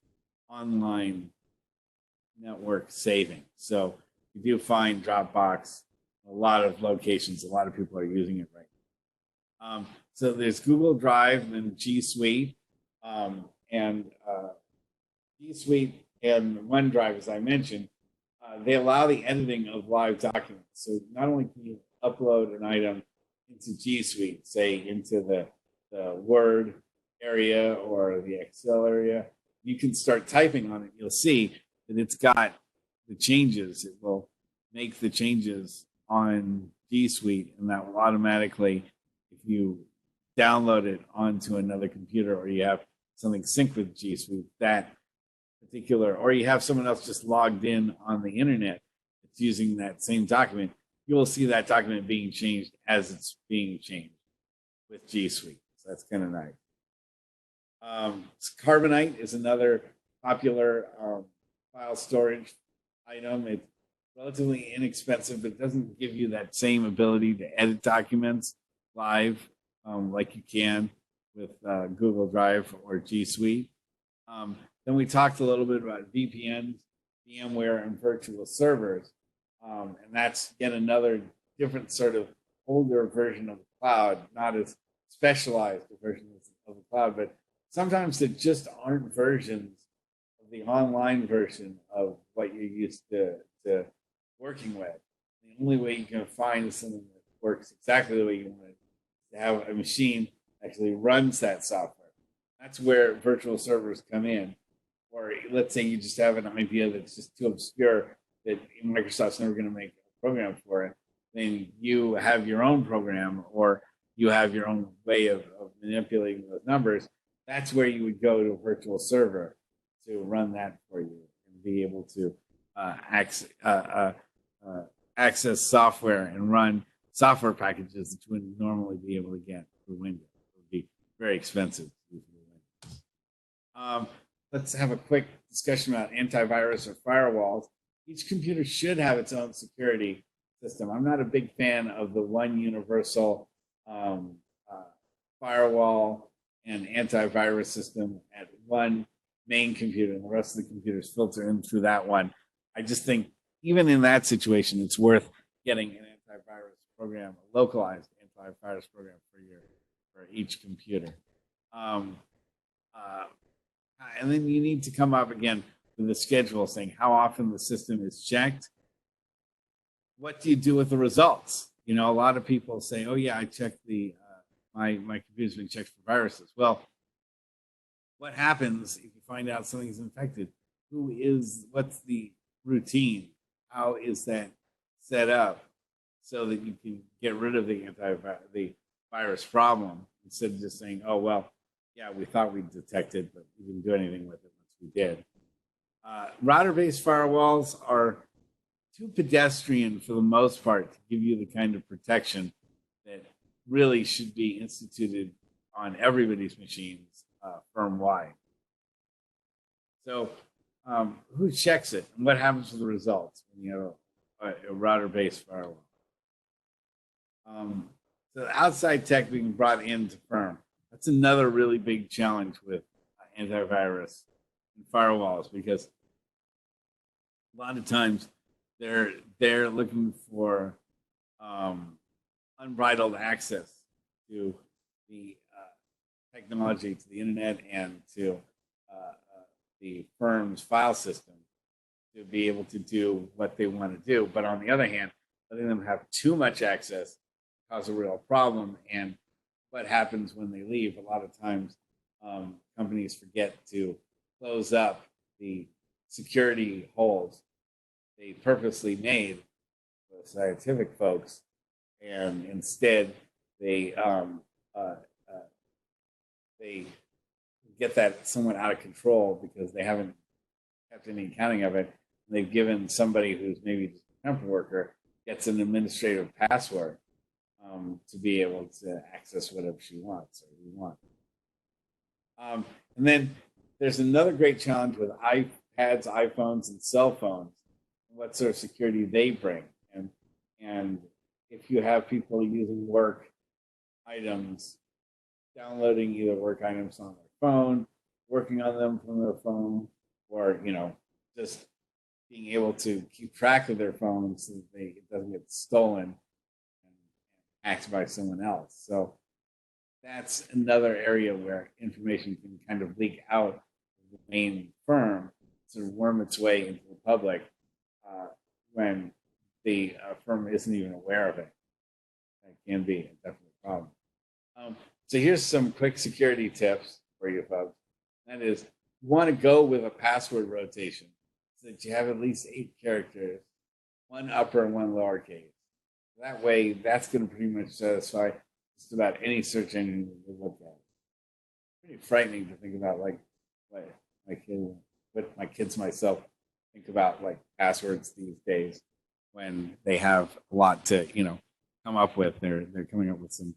Speaker 2: online network saving. So you do find Dropbox, a lot of locations, a lot of people are using it right now. So there's Google Drive and G Suite, and G Suite and OneDrive, as I mentioned, they allow the editing of live documents. So not only can you upload an item into G Suite, say into the Word area or the Excel area, you can start typing on it. You'll see that it's got the changes. It will make the changes on G Suite, and that will automatically, if you download it onto another computer or you have something synced with G Suite, that particular, or you have someone else just logged in on the internet that's using that same document, you will see that document being changed as it's being changed with G Suite. So that's kind of nice. Carbonite is another popular file storage item. It's relatively inexpensive, but it doesn't give you that same ability to edit documents live like you can with Google Drive or G Suite. Then we talked a little bit about VPNs, VMware, and virtual servers. And that's yet another different sort of older version of the cloud, not as specialized a version of the cloud, but sometimes there just aren't versions of the online version of what you're used to working with. The only way you can find something that works exactly the way you want it to have a machine actually runs that software. That's where virtual servers come in. Or let's say you just have an idea that's just too obscure that Microsoft's never going to make a program for it. Then you have your own program, or you have your own way of manipulating those numbers. That's where you would go to a virtual server to run that for you and be able to access software and run software packages that you wouldn't normally be able to get through Windows. It would be very expensive. Let's have a quick discussion about antivirus or firewalls. Each computer should have its own security system. I'm not a big fan of the one universal firewall and antivirus system at one main computer, and the rest of the computers filter in through that one. I just think even in that situation, it's worth getting an antivirus program, a localized antivirus program for each computer. And then you need to come up again with a schedule saying how often the system is checked. What do you do with the results? You know, a lot of people say, "Oh yeah, I checked the my computer's been checked for viruses." Well, what happens if you find out something's infected? What's the routine? How is that set up so that you can get rid of the virus problem instead of just saying, "Oh well, yeah, we thought we detected, but we didn't do anything with it once we did." Router-based firewalls are too pedestrian for the most part to give you the kind of protection that really should be instituted on everybody's machines firm-wide. So who checks it, and what happens to the results when you have a router-based firewall? So outside tech being brought into firm. That's another really big challenge with antivirus and firewalls, because a lot of times they're looking for unbridled access to the technology, to the internet, and to the firm's file system to be able to do what they want to do. But on the other hand, letting them have too much access causes a real problem. And what happens when they leave? A lot of times companies forget to close up the security holes they purposely made for the scientific folks, and instead they get that somewhat out of control because they haven't kept any accounting of it. They've given somebody who's maybe just a temp worker gets an administrative password to be able to access whatever she wants or you want. And then there's another great challenge with iPads, iPhones, and cell phones. What sort of security they bring, and if you have people using work items, downloading either work items on their phone, working on them from their phone, or just being able to keep track of their phone so that it doesn't get stolen and hacked by someone else. So that's another area where information can kind of leak out of the main firm, sort of worm its way into the public when the firm isn't even aware of it. That can be a definite problem. So here's some quick security tips for you folks. That is, you want to go with a password rotation so that you have at least 8 characters, one upper and one lowercase. That way, that's going to pretty much satisfy just about any search engine you look at. Pretty frightening to think about, like what my kids myself think about like passwords these days when they have a lot to come up with. They're coming up with some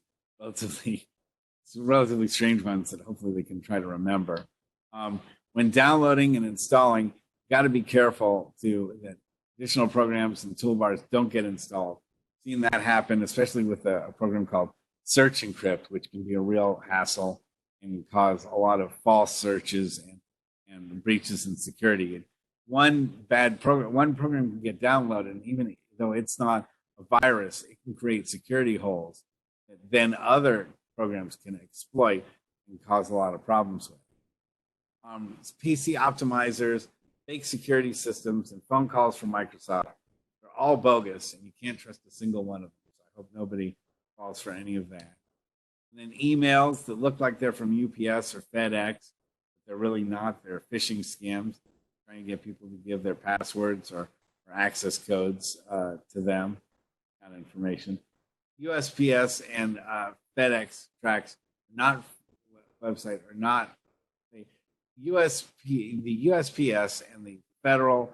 Speaker 2: relatively strange ones that hopefully they can try to remember. When downloading and installing, you got to be careful that additional programs and toolbars don't get installed. Seen that happen, especially with a program called Search Encrypt, which can be a real hassle and cause a lot of false searches and breaches in security. One program can get downloaded, and even though it's not a virus, it can create security holes that then other programs can exploit and cause a lot of problems with. PC optimizers, fake security systems, and phone calls from Microsoft are all bogus, and you can't trust a single one of them. So I hope nobody falls for any of that. And then emails that look like they're from UPS or FedEx, but they're really not. They're phishing scams, trying to get people to give their passwords or access codes to them, that information. USPS and FedEx tracks, not website, are not the USPS and the FedEx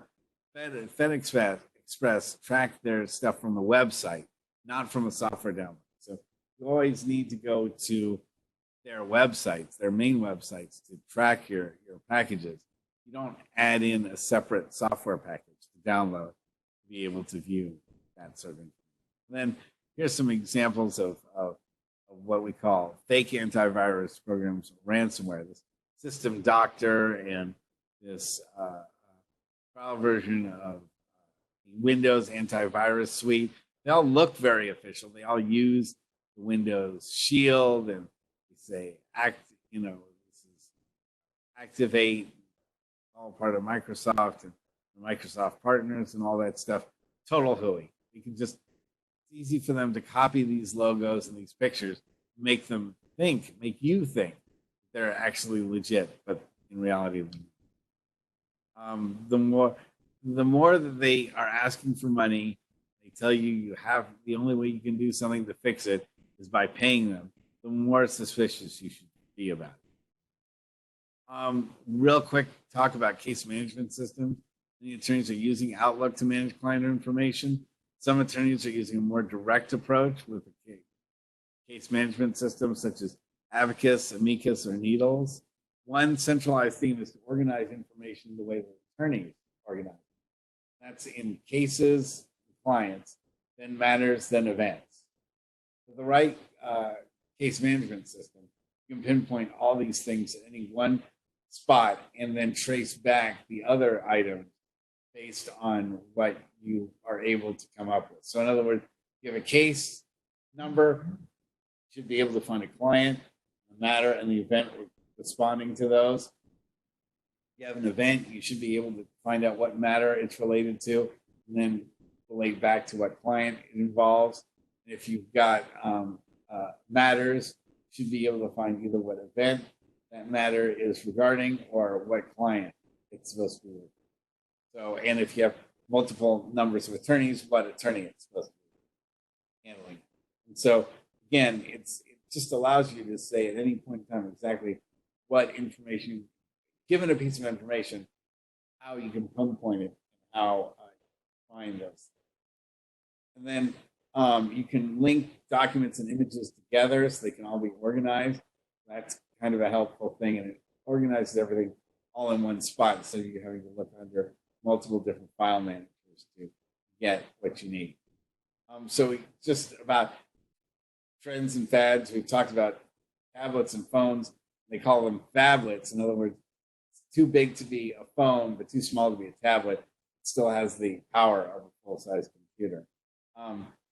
Speaker 2: Express track their stuff from the website, not from a software download. So you always need to go to their websites, their main websites, to track your packages. You don't add in a separate software package to download to be able to view that sort of thing. Then here's some examples of what we call fake antivirus programs, ransomware. This System Doctor and this trial version of Windows Antivirus Suite. They all look very official. They all use the Windows Shield and they say this is Activate, all part of Microsoft and the Microsoft partners and all that stuff. Total hooey. It's easy for them to copy these logos and these pictures, make you think they're actually legit, but in reality, the more that they are asking for money, they tell you have the only way you can do something to fix it is by paying them. The more suspicious you should be about it. Real quick talk about case management systems. Many attorneys are using Outlook to manage client information. Some attorneys are using a more direct approach with a case management system such as Abacus, Amicus, or Needles. One centralized theme is to organize information the way the attorneys organize. That's in cases, clients, then matters, then events. With the right case management system, you can pinpoint all these things at any one spot and then trace back the other items based on what you are able to come up with. So in other words, you have a case number, you should be able to find a client, a matter, and the event responding to those. You have an event, you should be able to find out what matter it's related to, and then relate back to what client it involves. And if you've got matters, you should be able to find either what event that matter is regarding or what client it's supposed to be with. So, and if you have multiple numbers of attorneys, what attorney it's supposed to be handling. And so, again, it just allows you to say at any point in time exactly what information, given a piece of information, how you can pinpoint it, and how you find those. And then you can link documents and images together so they can all be organized. That's kind of a helpful thing, and it organizes everything all in one spot instead of you having to look under multiple different file managers to get what you need. So just about trends and fads, we've talked about tablets and phones. They call them phablets. In other words, it's too big to be a phone, but too small to be a tablet. It still has the power of a full-size computer.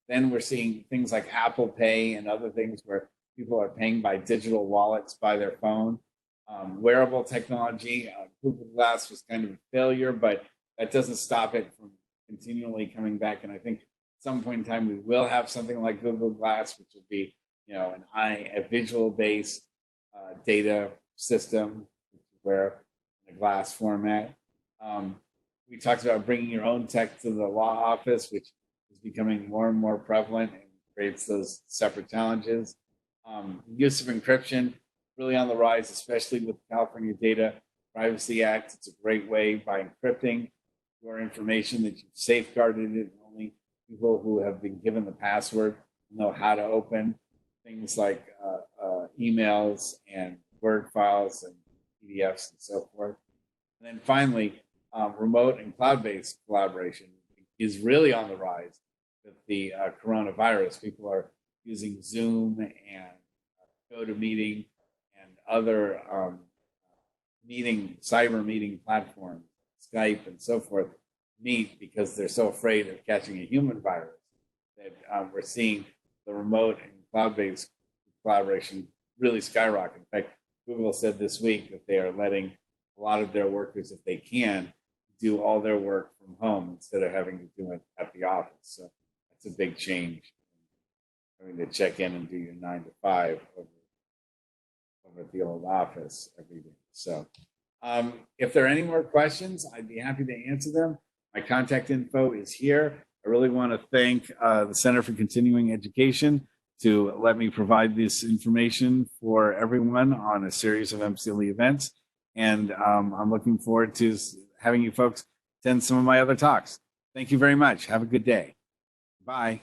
Speaker 2: Then we're seeing things like Apple Pay and other things where people are paying by digital wallets by their phone. Wearable technology, Google Glass was kind of a failure, but that doesn't stop it from continually coming back. And I think at some point in time we will have something like Google Glass, which will be, a visual-based data system, where in a glass format. We talked about bringing your own tech to the law office, which is becoming more and more prevalent and creates those separate challenges. Use of encryption really on the rise, especially with the California Data Privacy Act. It's a great way by encrypting your information that you've safeguarded it. Only people who have been given the password know how to open things like emails and Word files and PDFs and so forth. And then finally, remote and cloud-based collaboration is really on the rise with the coronavirus. People are using Zoom and GoToMeeting and other cyber meeting platforms, Skype and so forth, meet because they're so afraid of catching a human virus that we're seeing the remote and cloud-based collaboration really skyrocket. In fact, Google said this week that they are letting a lot of their workers, if they can, do all their work from home instead of having to do it at the office. So that's a big change. Having to check in and do your 9 to 5 over at the old office every day. So if there are any more questions, I'd be happy to answer them. My contact info is here. I really want to thank the Center for Continuing Education to let me provide this information for everyone on a series of MCLE events. And I'm looking forward to having you folks attend some of my other talks. Thank you very much. Have a good day. Bye.